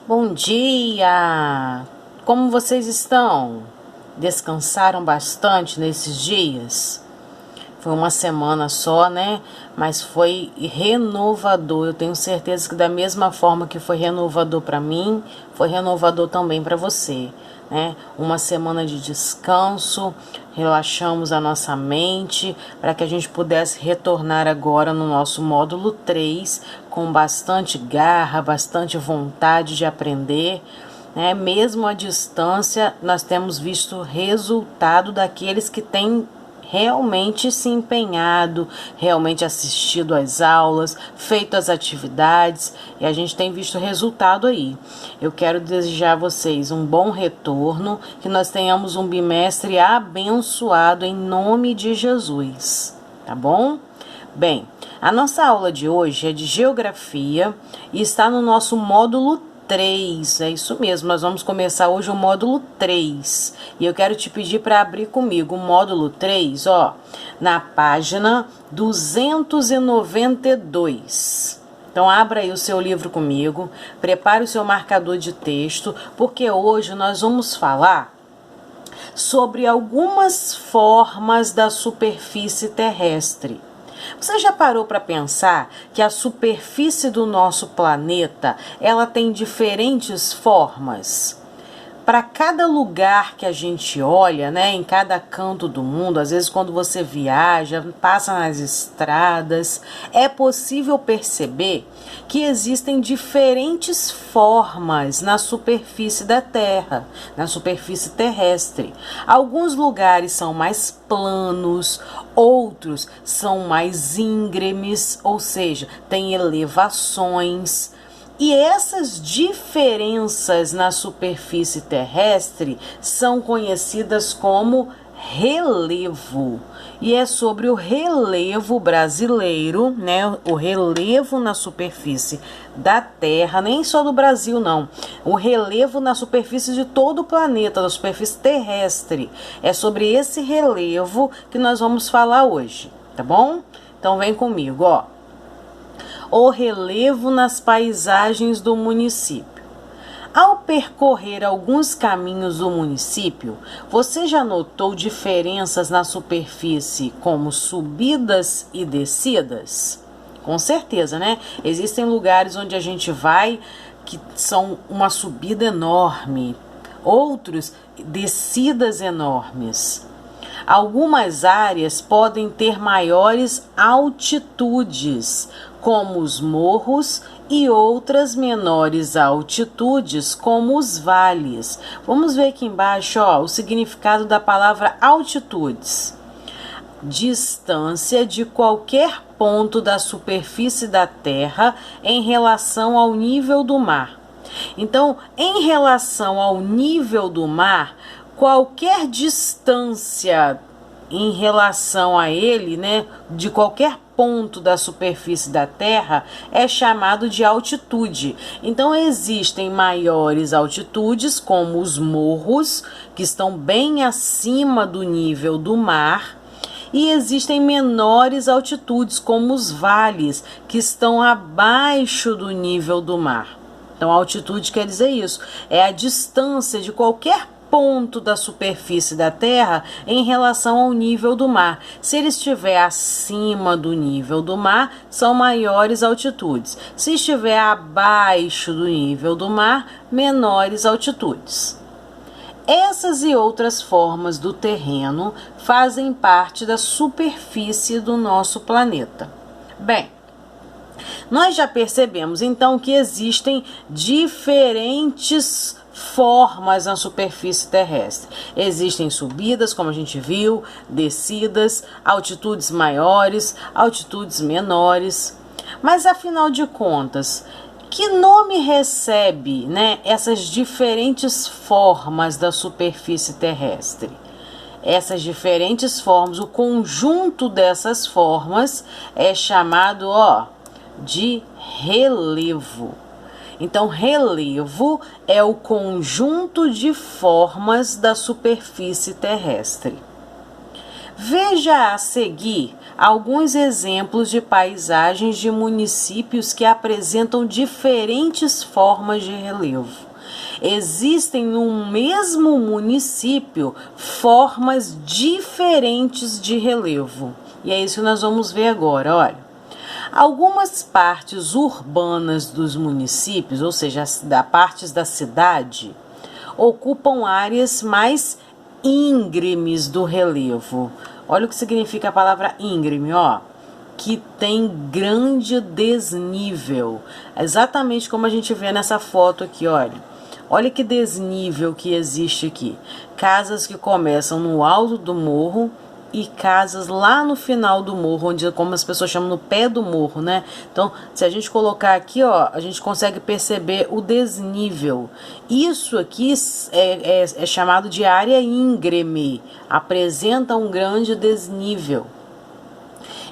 Bom dia! Como vocês estão? Descansaram bastante nesses dias? Foi uma semana só, né? Mas foi renovador. Eu tenho certeza que da mesma forma que foi renovador para mim, foi renovador também para você, né? Uma semana de descanso, relaxamos a nossa mente para que a gente pudesse retornar agora no nosso módulo 3 com bastante garra, bastante vontade de aprender, né? Mesmo à distância, nós temos visto resultado daqueles que têm realmente se empenhado, realmente assistido às aulas, feito as atividades, e a gente tem visto resultado aí. Eu quero desejar a vocês um bom retorno, que nós tenhamos um bimestre abençoado em nome de Jesus, tá bom? Bem, a nossa aula de hoje é de geografia e está no nosso módulo 3, é isso mesmo, nós vamos começar hoje o módulo 3, e eu quero te pedir para abrir comigo o módulo 3, ó, na página 292. Então abra aí o seu livro comigo, prepare o seu marcador de texto, porque hoje nós vamos falar sobre algumas formas da superfície terrestre. Você já parou para pensar que a superfície do nosso planeta, ela tem diferentes formas? Para cada lugar que a gente olha, né, em cada canto do mundo, às vezes quando você viaja, passa nas estradas, é possível perceber que existem diferentes formas na superfície da Terra, na superfície terrestre. Alguns lugares são mais planos, outros são mais íngremes, ou seja, tem elevações. E essas diferenças na superfície terrestre são conhecidas como relevo. E é sobre o relevo brasileiro, né? O relevo na superfície da Terra, nem só do Brasil, não. O relevo na superfície de todo o planeta, da superfície terrestre. É sobre esse relevo que nós vamos falar hoje, tá bom? Então vem comigo, ó. O relevo nas paisagens do município. Ao percorrer alguns caminhos do município, você já notou diferenças na superfície, como subidas e descidas? Com certeza, né? Existem lugares onde a gente vai que são uma subida enorme, outros descidas enormes. Algumas áreas podem ter maiores altitudes, como os morros, e outras menores altitudes, como os vales. Vamos ver aqui embaixo, ó, o significado da palavra altitudes. Distância de qualquer ponto da superfície da Terra em relação ao nível do mar. Então, em relação ao nível do mar, qualquer distância em relação a ele, né, de qualquer ponto da superfície da Terra é chamado de altitude. Então existem maiores altitudes, como os morros, que estão bem acima do nível do mar, e existem menores altitudes, como os vales, que estão abaixo do nível do mar. Então, a altitude quer dizer isso, é a distância de qualquer ponto da superfície da Terra em relação ao nível do mar. Se ele estiver acima do nível do mar, são maiores altitudes. Se estiver abaixo do nível do mar, menores altitudes. Essas e outras formas do terreno fazem parte da superfície do nosso planeta. Bem, nós já percebemos então que existem diferentes formas na superfície terrestre. Existem subidas, como a gente viu, descidas, altitudes maiores, altitudes menores. Mas afinal de contas, que nome recebe, né, essas diferentes formas da superfície terrestre? Essas diferentes formas, o conjunto dessas formas é chamado, ó, de relevo. Então, relevo é o conjunto de formas da superfície terrestre. Veja a seguir alguns exemplos de paisagens de municípios que apresentam diferentes formas de relevo. Existem no mesmo município formas diferentes de relevo. E é isso que nós vamos ver agora, olha. Algumas partes urbanas dos municípios, ou seja, partes da cidade, ocupam áreas mais íngremes do relevo. Olha o que significa a palavra íngreme, ó. Que tem grande desnível. Exatamente como a gente vê nessa foto aqui, olha. Olha que desnível que existe aqui. Casas que começam no alto do morro e casas lá no final do morro, onde, como as pessoas chamam, no pé do morro, né? Então, se a gente colocar aqui, ó, a gente consegue perceber o desnível. Isso aqui é chamado de área íngreme, apresenta um grande desnível.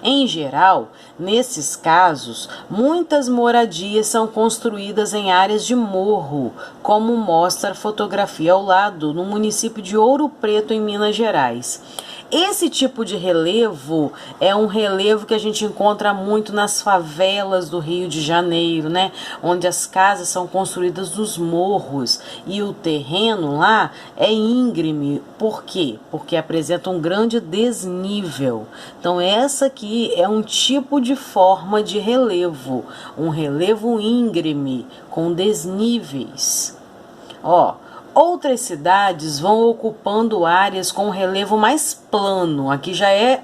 Em geral, nesses casos, muitas moradias são construídas em áreas de morro, como mostra a fotografia ao lado, no município de Ouro Preto, em Minas Gerais. Esse tipo de relevo é um relevo que a gente encontra muito nas favelas do Rio de Janeiro, né? Onde as casas são construídas nos morros e o terreno lá é íngreme. Por quê? Porque apresenta um grande desnível. Então essa aqui é um tipo de forma de relevo, um relevo íngreme com desníveis. Ó, outras cidades vão ocupando áreas com relevo mais plano. Aqui já é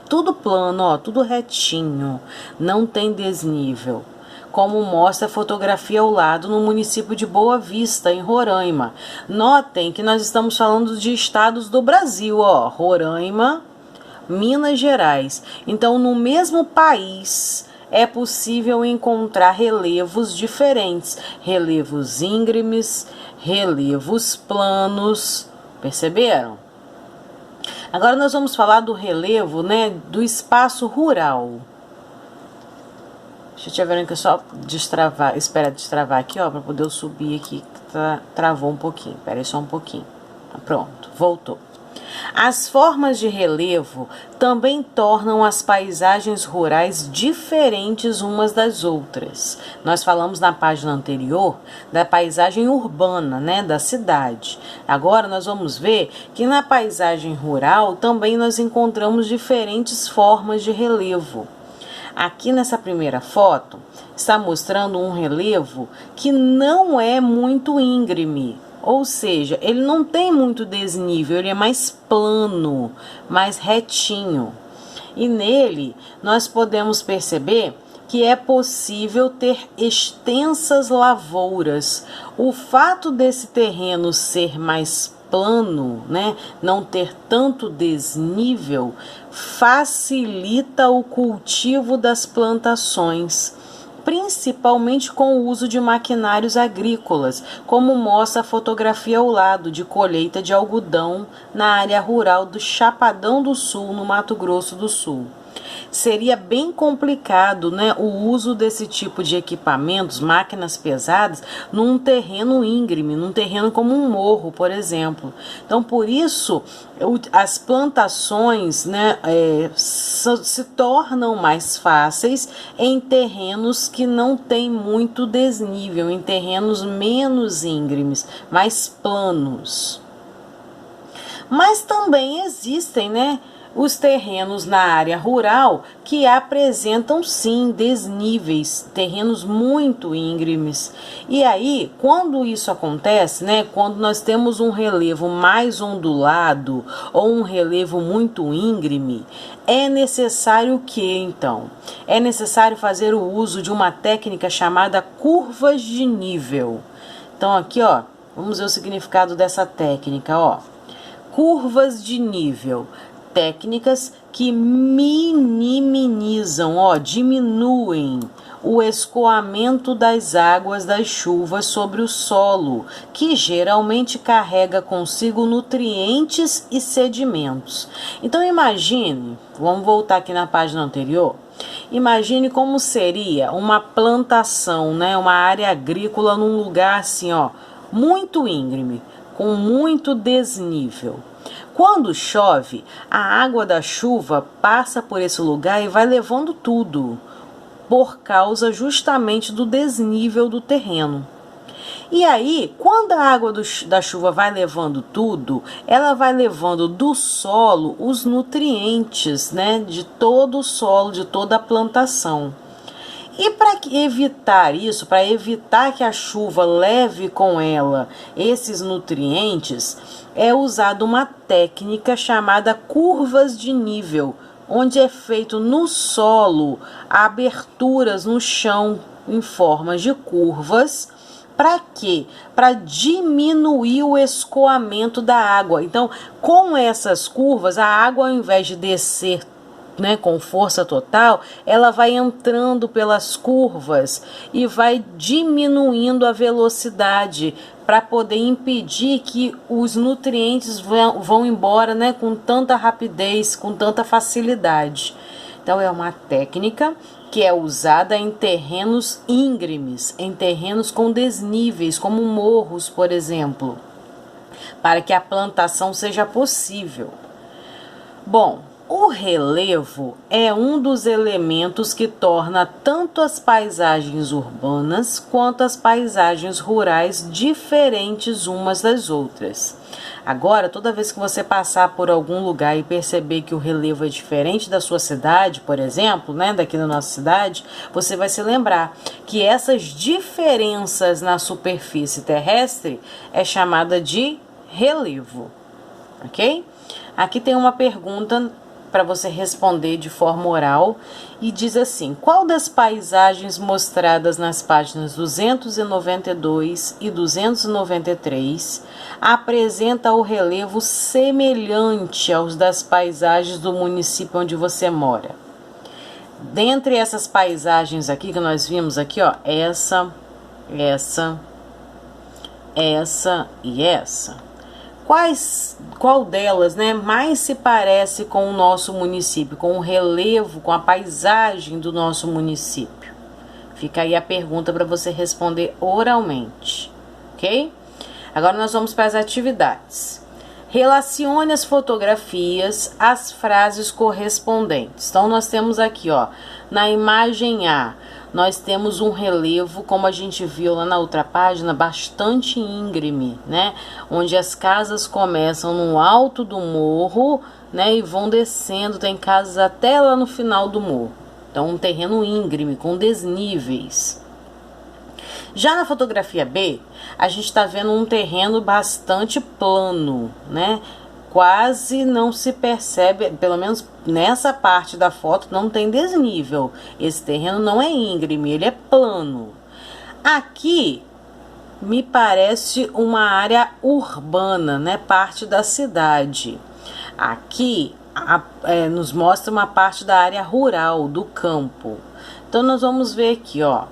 tudo plano, ó, tudo retinho, não tem desnível. Como mostra a fotografia ao lado no município de Boa Vista, em Roraima. Notem que nós estamos falando de estados do Brasil, ó, Roraima, Minas Gerais. Então, no mesmo país, é possível encontrar relevos diferentes, relevos íngremes, relevos planos, perceberam? Agora nós vamos falar do relevo, né, do espaço rural. Deixa eu ver que eu só destravar, espera destravar aqui, ó, para poder eu subir aqui, travou um pouquinho, espera aí só um pouquinho. Pronto, voltou. As formas de relevo também tornam as paisagens rurais diferentes umas das outras. Nós falamos na página anterior da paisagem urbana, né, da cidade. Agora nós vamos ver que na paisagem rural também nós encontramos diferentes formas de relevo. Aqui nessa primeira foto está mostrando um relevo que não é muito íngreme. Ou seja, ele não tem muito desnível, ele é mais plano, mais retinho. E nele nós podemos perceber que é possível ter extensas lavouras. O fato desse terreno ser mais plano, né, não ter tanto desnível, facilita o cultivo das plantações, principalmente com o uso de maquinários agrícolas, como mostra a fotografia ao lado de colheita de algodão na área rural do Chapadão do Sul, no Mato Grosso do Sul. Seria bem complicado, né, o uso desse tipo de equipamentos, máquinas pesadas, num terreno íngreme, num terreno como um morro, por exemplo. Então, por isso, as plantações, né, se tornam mais fáceis em terrenos que não têm muito desnível, em terrenos menos íngremes, mais planos. Mas também existem, né, os terrenos na área rural que apresentam sim desníveis, terrenos muito íngremes. E aí, quando isso acontece, né, quando nós temos um relevo mais ondulado ou um relevo muito íngreme, é necessário que então? É necessário fazer o uso de uma técnica chamada curvas de nível. Então aqui, ó, vamos ver o significado dessa técnica, ó. Curvas de nível. Técnicas que minimizam, ó, diminuem o escoamento das águas das chuvas sobre o solo, que geralmente carrega consigo nutrientes e sedimentos. Então imagine, vamos voltar aqui na página anterior, imagine como seria uma plantação, né, uma área agrícola num lugar assim, ó, muito íngreme, com muito desnível. Quando chove, a água da chuva passa por esse lugar e vai levando tudo, por causa justamente do desnível do terreno. E aí, quando a água da chuva vai levando tudo, ela vai levando do solo os nutrientes, né, de todo o solo, de toda a plantação. E para evitar isso, para evitar que a chuva leve com ela esses nutrientes, é usada uma técnica chamada curvas de nível, onde é feito no solo aberturas no chão em formas de curvas. Para quê? Para diminuir o escoamento da água. Então, com essas curvas, a água, ao invés de descer, né, com força total, ela vai entrando pelas curvas e vai diminuindo a velocidade para poder impedir que os nutrientes vão embora, né, com tanta rapidez, com tanta facilidade. Então, é uma técnica que é usada em terrenos íngremes, em terrenos com desníveis, como morros, por exemplo, para que a plantação seja possível. Bom, o relevo é um dos elementos que torna tanto as paisagens urbanas quanto as paisagens rurais diferentes umas das outras. Agora, toda vez que você passar por algum lugar e perceber que o relevo é diferente da sua cidade, por exemplo, né, daqui da nossa cidade, você vai se lembrar que essas diferenças na superfície terrestre é chamada de relevo, ok? Aqui tem uma pergunta para você responder de forma oral e diz assim: qual das paisagens mostradas nas páginas 292 e 293 apresenta o relevo semelhante aos das paisagens do município onde você mora? Dentre essas paisagens aqui que nós vimos aqui, ó, essa e essa. Qual delas, né, mais se parece com o nosso município, com o relevo, com a paisagem do nosso município? Fica aí a pergunta para você responder oralmente, ok? Agora nós vamos para as atividades. Relacione as fotografias às frases correspondentes. Então, nós temos aqui, ó, na imagem A, nós temos um relevo, como a gente viu lá na outra página, bastante íngreme, né? Onde as casas começam no alto do morro, né? E vão descendo, tem casas até lá no final do morro. Então, um terreno íngreme, com desníveis. Já na fotografia B, a gente está vendo um terreno bastante plano, né? Quase não se percebe, pelo menos nessa parte da foto, não tem desnível. Esse terreno não é íngreme, ele é plano. Aqui me parece uma área urbana, né? Parte da cidade. Aqui nos mostra uma parte da área rural, do campo. Então nós vamos ver aqui, ó.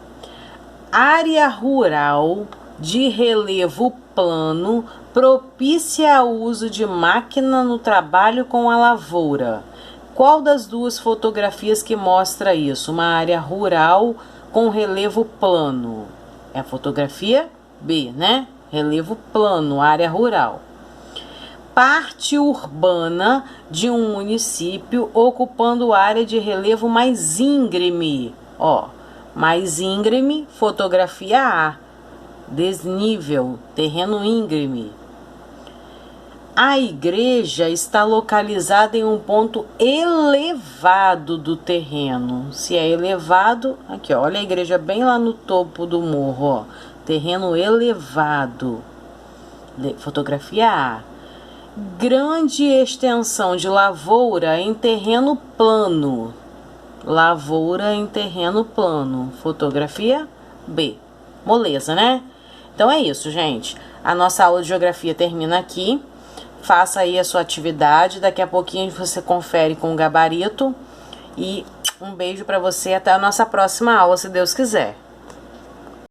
Área rural de relevo plano propicia ao uso de máquina no trabalho com a lavoura. Qual das duas fotografias que mostra isso? Uma área rural com relevo plano. É a fotografia B, né? Relevo plano, área rural. Parte urbana de um município ocupando área de relevo mais íngreme. Ó, mais íngreme, fotografia A. Desnível, terreno íngreme. A igreja está localizada em um ponto elevado do terreno. Se é elevado, aqui ó, olha a igreja bem lá no topo do morro, ó. Terreno elevado. Fotografia A. Grande extensão de lavoura em terreno plano. Lavoura em terreno plano. Fotografia B. Moleza, né? Então é isso, gente. A nossa aula de geografia termina aqui. Faça aí a sua atividade. Daqui a pouquinho você confere com o gabarito. E um beijo para você. Até a nossa próxima aula, se Deus quiser.